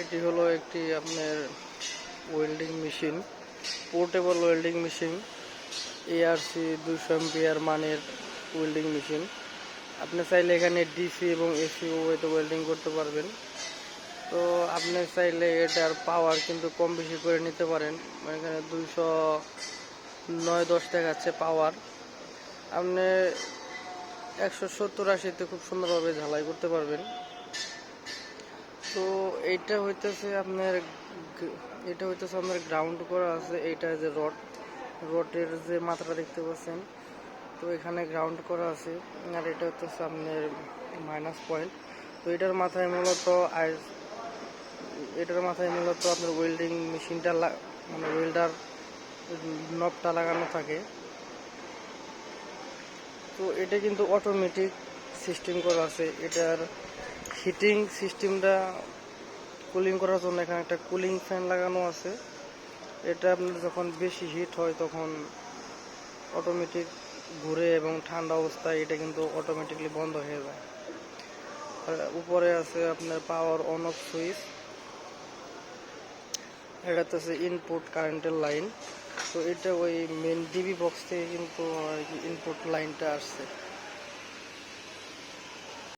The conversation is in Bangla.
এটি হলো একটি আপনার welding machine, portable welding machine, ARC 200 ampere মানের ওয়েল্ডিং মেশিন। আপনি চাইলে এখানে ডিসি এবং এসি উভয়তে ওয়েল্ডিং করতে পারবেন। তো আপনি চাইলে এটার পাওয়ার কিন্তু কম বেশি করে নিতে পারেন। এখানে 209-10 দেখাচ্ছে পাওয়ার। আপনি 170-80-তে খুব সুন্দরভাবে ঝালাই করতে পারবেন। তো এটা হইতেছে আপনার গ্রাউন্ড করা আছে। এইটা যে রডের যে মাত্রা দেখতে পাচ্ছেন, তো এখানে গ্রাউন্ড করা আছে। আর এটা হচ্ছে আপনার মাইনাস পয়েন্ট। তো এটার মাথায় মূলত আপনার ওয়েল্ডিং মেশিনটা মানে ওয়েল্ডার নবটা লাগানো থাকে। তো এটা কিন্তু অটোমেটিক সিস্টেম করা আছে। এটার হিটিং সিস্টেমটা কুলিং করার জন্য এখানে একটা কুলিং ফ্যান লাগানো আছে। এটা আপনার যখন বেশি হিট হয় তখন অটোমেটিক ঘুরে এবং ঠান্ডা অবস্থায় এটা কিন্তু অটোমেটিকলি বন্ধ হয়ে যায়। আর উপরে আছে আপনার পাওয়ার অন অফ সুইচ। এটা হচ্ছে ইনপুট কারেন্টের লাইন। তো এটা ওই মেন ডিবি বক্স থেকে কিন্তু ইনপুট লাইনটা আসছে।